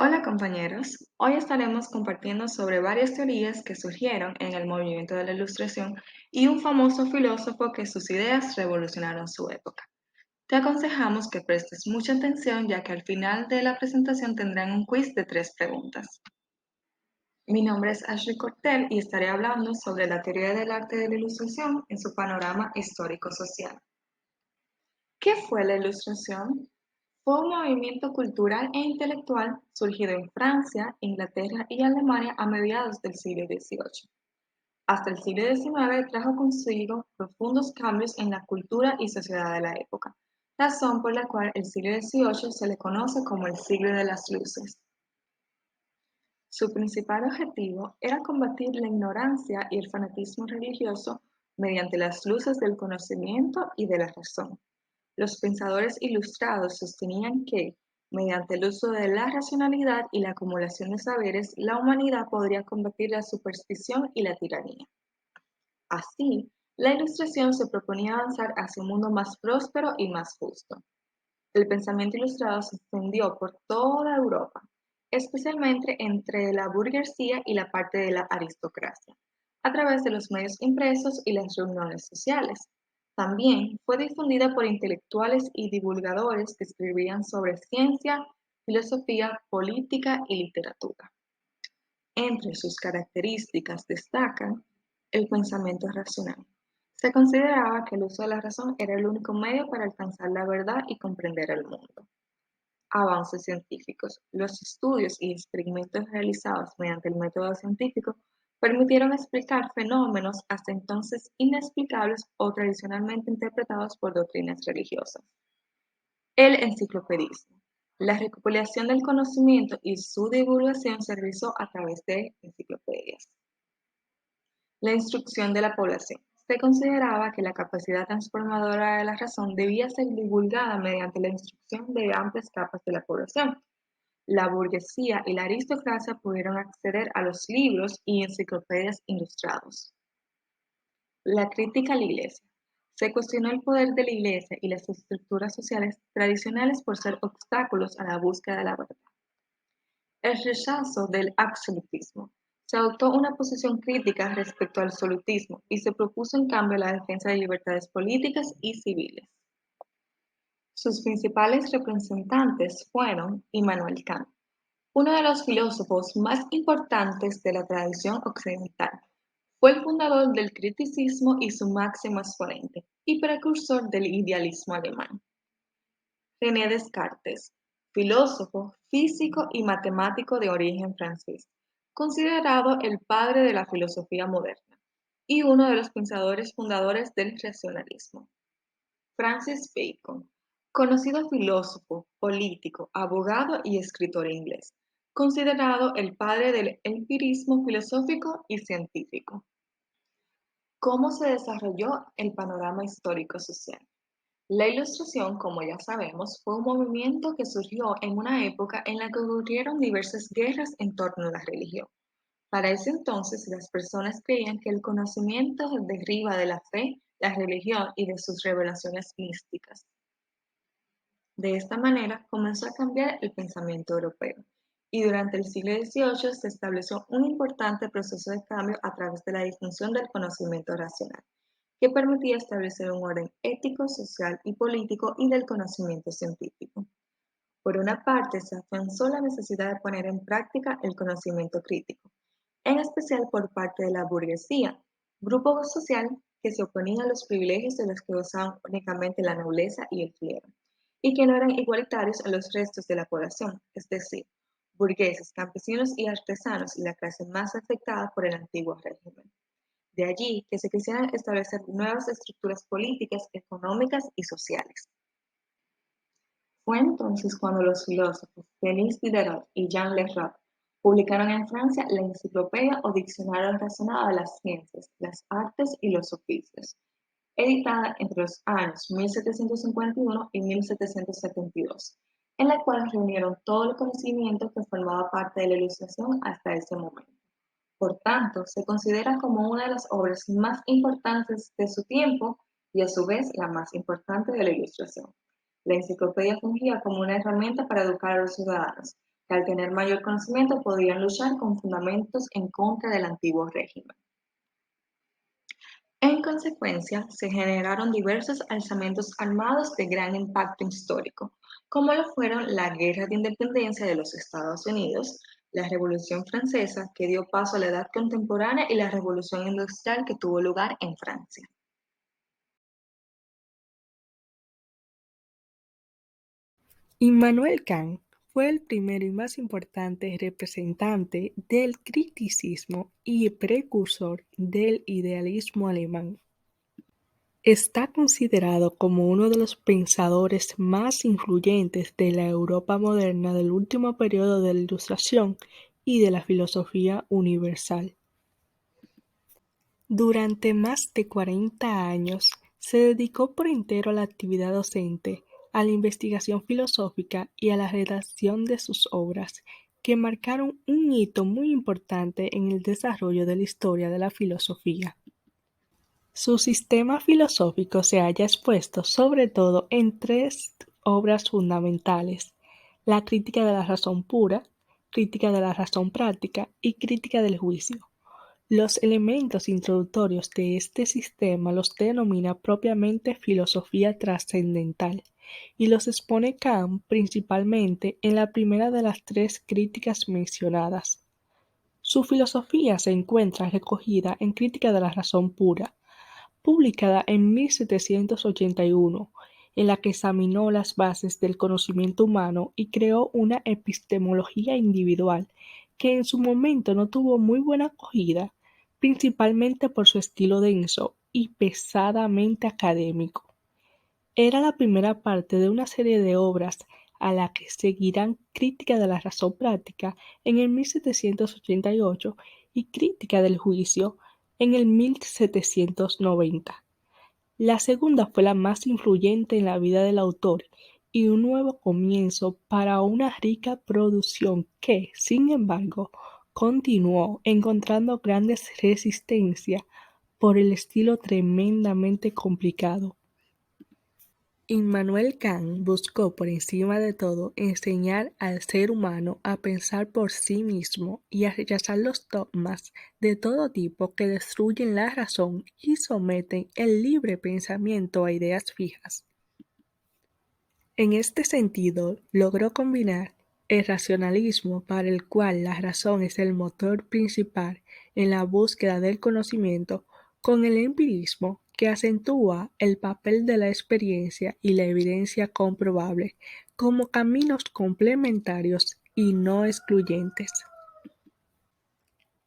Hola compañeros, hoy estaremos compartiendo sobre varias teorías que surgieron en el movimiento de la Ilustración y un famoso filósofo que sus ideas revolucionaron su época. Te aconsejamos que prestes mucha atención ya que al final de la presentación tendrán un quiz de 3 preguntas. Mi nombre es Ashley Cortel y estaré hablando sobre la teoría del arte de la Ilustración en su panorama histórico-social. ¿Qué fue la Ilustración? Fue un movimiento cultural e intelectual surgido en Francia, Inglaterra y Alemania a mediados del siglo XVIII. Hasta el siglo XIX trajo consigo profundos cambios en la cultura y sociedad de la época, razón por la cual el siglo XVIII se le conoce como el siglo de las luces. Su principal objetivo era combatir la ignorancia y el fanatismo religioso mediante las luces del conocimiento y de la razón. Los pensadores ilustrados sostenían que, mediante el uso de la racionalidad y la acumulación de saberes, la humanidad podría combatir la superstición y la tiranía. Así, la Ilustración se proponía avanzar hacia un mundo más próspero y más justo. El pensamiento ilustrado se extendió por toda Europa, especialmente entre la burguesía y la parte de la aristocracia, a través de los medios impresos y las reuniones sociales. También fue difundida por intelectuales y divulgadores que escribían sobre ciencia, filosofía, política y literatura. Entre sus características destacan el pensamiento racional. Se consideraba que el uso de la razón era el único medio para alcanzar la verdad y comprender el mundo. Avances científicos. Los estudios y experimentos realizados mediante el método científico permitieron explicar fenómenos hasta entonces inexplicables o tradicionalmente interpretados por doctrinas religiosas. El enciclopedismo. La recopilación del conocimiento y su divulgación se realizó a través de enciclopedias. La instrucción de la población. Se consideraba que la capacidad transformadora de la razón debía ser divulgada mediante la instrucción de amplias capas de la población. La burguesía y la aristocracia pudieron acceder a los libros y enciclopedias ilustrados. La crítica a la Iglesia. Se cuestionó el poder de la Iglesia y las estructuras sociales tradicionales por ser obstáculos a la búsqueda de la verdad. El rechazo del absolutismo. Se adoptó una posición crítica respecto al absolutismo y se propuso en cambio la defensa de libertades políticas y civiles. Sus principales representantes fueron Immanuel Kant, uno de los filósofos más importantes de la tradición occidental. Fue el fundador del criticismo y su máximo exponente, y precursor del idealismo alemán. René Descartes, filósofo, físico y matemático de origen francés, considerado el padre de la filosofía moderna y uno de los pensadores fundadores del racionalismo. Francis Bacon, conocido filósofo, político, abogado y escritor inglés, considerado el padre del empirismo filosófico y científico. ¿Cómo se desarrolló el panorama histórico-social? La Ilustración, como ya sabemos, fue un movimiento que surgió en una época en la que ocurrieron diversas guerras en torno a la religión. Para ese entonces, las personas creían que el conocimiento deriva de la fe, la religión y de sus revelaciones místicas. De esta manera comenzó a cambiar el pensamiento europeo y durante el siglo XVIII se estableció un importante proceso de cambio a través de la difusión del conocimiento racional, que permitía establecer un orden ético, social y político y del conocimiento científico. Por una parte, se afianzó la necesidad de poner en práctica el conocimiento crítico, en especial por parte de la burguesía, grupo social que se oponía a los privilegios de los que gozaban únicamente la nobleza y el clero, y que no eran igualitarios a los restos de la población, es decir, burgueses, campesinos y artesanos, la clase más afectada por el antiguo régimen. De allí que se quisieran establecer nuevas estructuras políticas, económicas y sociales. Fue entonces cuando los filósofos Denis Diderot y Jean Le Rap publicaron en Francia la Enciclopedia o Diccionario Razonado de las Ciencias, las Artes y los Oficios, editada entre los años 1751 y 1772, en la cual reunieron todo el conocimiento que formaba parte de la Ilustración hasta ese momento. Por tanto, se considera como una de las obras más importantes de su tiempo y a su vez la más importante de la Ilustración. La enciclopedia fungía como una herramienta para educar a los ciudadanos, que al tener mayor conocimiento podían luchar con fundamentos en contra del antiguo régimen. En consecuencia, se generaron diversos alzamientos armados de gran impacto histórico, como lo fueron la Guerra de Independencia de los Estados Unidos, la Revolución Francesa, que dio paso a la Edad Contemporánea, y la Revolución Industrial que tuvo lugar en Francia. Immanuel Kant fue el primero y más importante representante del criticismo y precursor del idealismo alemán. Está considerado como uno de los pensadores más influyentes de la Europa moderna del último periodo de la Ilustración y de la filosofía universal. Durante más de 40 años se dedicó por entero a la actividad docente, a la investigación filosófica y a la redacción de sus obras, que marcaron un hito muy importante en el desarrollo de la historia de la filosofía. Su sistema filosófico se halla expuesto sobre todo en tres obras fundamentales: la crítica de la razón pura, crítica de la razón práctica y crítica del juicio. Los elementos introductorios de este sistema los denomina propiamente filosofía trascendental y los expone Kant principalmente en la primera de las tres críticas mencionadas. Su filosofía se encuentra recogida en Crítica de la razón pura, publicada en 1781, en la que examinó las bases del conocimiento humano y creó una epistemología individual que en su momento no tuvo muy buena acogida, principalmente por su estilo denso y pesadamente académico. Era la primera parte de una serie de obras a la que seguirán Crítica de la razón práctica en el 1788 y Crítica del juicio en el 1790. La segunda fue la más influyente en la vida del autor y un nuevo comienzo para una rica producción que, sin embargo, continuó encontrando grandes resistencias por el estilo tremendamente complicado. Immanuel Kant buscó por encima de todo enseñar al ser humano a pensar por sí mismo y a rechazar los dogmas de todo tipo que destruyen la razón y someten el libre pensamiento a ideas fijas. En este sentido, logró combinar el racionalismo, para el cual la razón es el motor principal en la búsqueda del conocimiento, con el empirismo, que acentúa el papel de la experiencia y la evidencia comprobable como caminos complementarios y no excluyentes.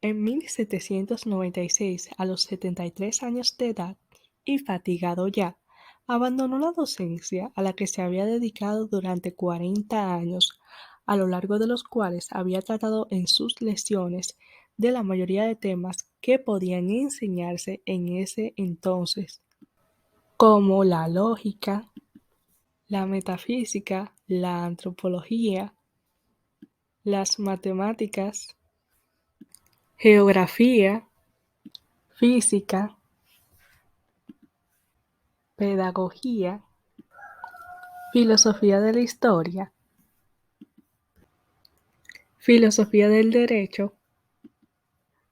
En 1796, a los 73 años de edad, y fatigado ya, abandonó la docencia a la que se había dedicado durante 40 años, a lo largo de los cuales había tratado en sus lecciones de la mayoría de temas que podían enseñarse en ese entonces, como la lógica, la metafísica, la antropología, las matemáticas, geografía, física, pedagogía, filosofía de la historia, filosofía del derecho.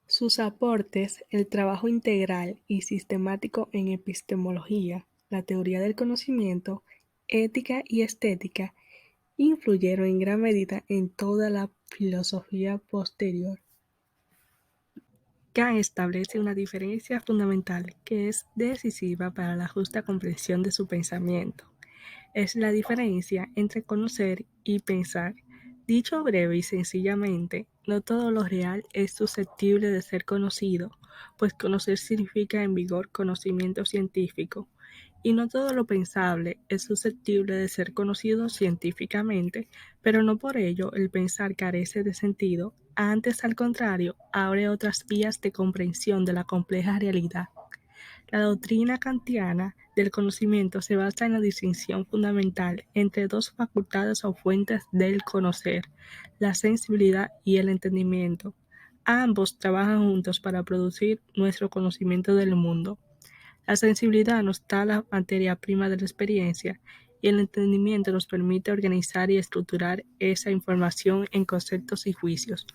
Sus aportes, el trabajo integral y sistemático en epistemología, la teoría del conocimiento, ética y estética, influyeron en gran medida en toda la filosofía posterior. Kant establece una diferencia fundamental que es decisiva para la justa comprensión de su pensamiento. Es la diferencia entre conocer y pensar. Dicho breve y sencillamente, no todo lo real es susceptible de ser conocido, pues conocer significa en vigor conocimiento científico, y no todo lo pensable es susceptible de ser conocido científicamente, pero no por ello el pensar carece de sentido, antes al contrario, abre otras vías de comprensión de la compleja realidad. La doctrina kantiana del conocimiento se basa en la distinción fundamental entre dos facultades o fuentes del conocer, la sensibilidad y el entendimiento. Ambos trabajan juntos para producir nuestro conocimiento del mundo. La sensibilidad nos da la materia prima de la experiencia y el entendimiento nos permite organizar y estructurar esa información en conceptos y juicios.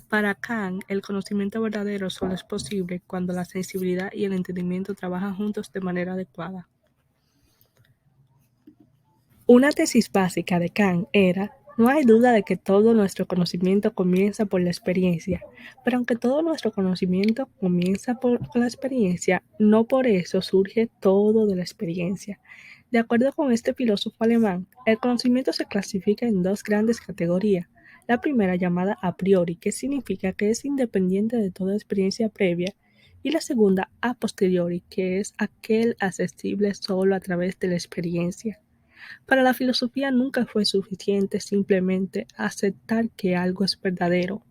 Para Kant, el conocimiento verdadero solo es posible cuando la sensibilidad y el entendimiento trabajan juntos de manera adecuada. Una tesis básica de Kant era: no hay duda de que todo nuestro conocimiento comienza por la experiencia, pero aunque todo nuestro conocimiento comienza por la experiencia, no por eso surge todo de la experiencia. De acuerdo con este filósofo alemán, el conocimiento se clasifica en dos grandes categorías. La primera, llamada a priori, que significa que es independiente de toda experiencia previa, y la segunda, a posteriori, que es aquel accesible solo a través de la experiencia. Para la filosofía nunca fue suficiente simplemente aceptar que algo es verdadero.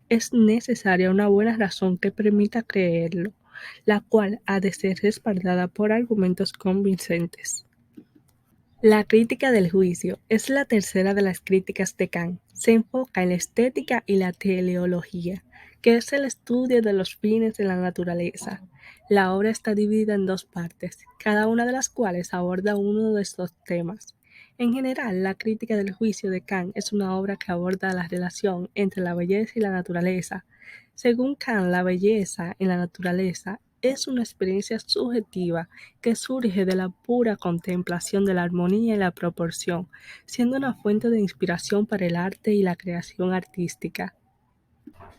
Es necesaria una buena razón que permita creerlo, la cual ha de ser respaldada por argumentos convincentes. La crítica del juicio es la tercera de las críticas de Kant. Se enfoca en la estética y la teleología, que es el estudio de los fines de la naturaleza. La obra está dividida en dos partes, cada una de las cuales aborda uno de estos temas. En general, la crítica del juicio de Kant es una obra que aborda la relación entre la belleza y la naturaleza. Según Kant, la belleza en la naturaleza es una experiencia subjetiva que surge de la pura contemplación de la armonía y la proporción, siendo una fuente de inspiración para el arte y la creación artística.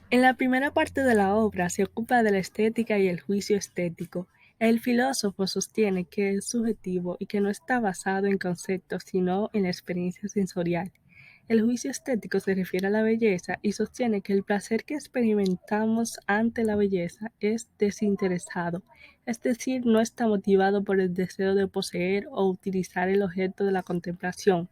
En la primera parte de la obra se ocupa de la estética y el juicio estético. El filósofo sostiene que es subjetivo y que no está basado en conceptos, sino en la experiencia sensorial. El juicio estético se refiere a la belleza y sostiene que el placer que experimentamos ante la belleza es desinteresado, es decir, no está motivado por el deseo de poseer o utilizar el objeto de la contemplación.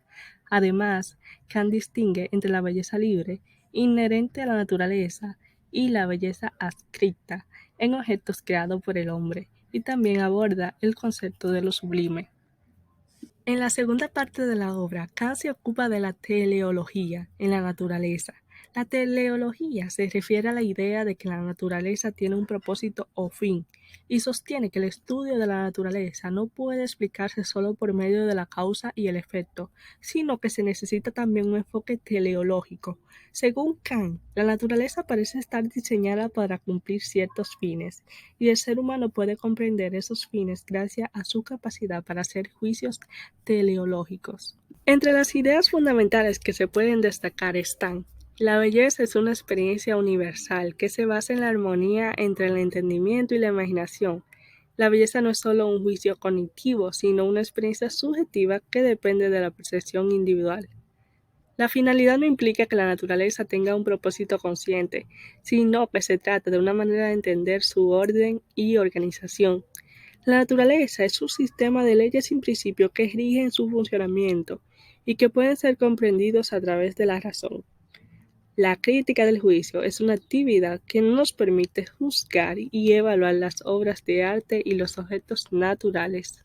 Además, Kant distingue entre la belleza libre, inherente a la naturaleza, y la belleza adscrita en objetos creados por el hombre, y también aborda el concepto de lo sublime. En la segunda parte de la obra, Kant se ocupa de la teleología en la naturaleza. La teleología se refiere a la idea de que la naturaleza tiene un propósito o fin, y sostiene que el estudio de la naturaleza no puede explicarse solo por medio de la causa y el efecto, sino que se necesita también un enfoque teleológico. Según Kant, la naturaleza parece estar diseñada para cumplir ciertos fines, y el ser humano puede comprender esos fines gracias a su capacidad para hacer juicios teleológicos. Entre las ideas fundamentales que se pueden destacar están: la belleza es una experiencia universal que se basa en la armonía entre el entendimiento y la imaginación. La belleza no es solo un juicio cognitivo, sino una experiencia subjetiva que depende de la percepción individual. La finalidad no implica que la naturaleza tenga un propósito consciente, sino que se trata de una manera de entender su orden y organización. La naturaleza es un sistema de leyes y principios que rigen su funcionamiento y que pueden ser comprendidos a través de la razón. La crítica del juicio es una actividad que nos permite juzgar y evaluar las obras de arte y los objetos naturales.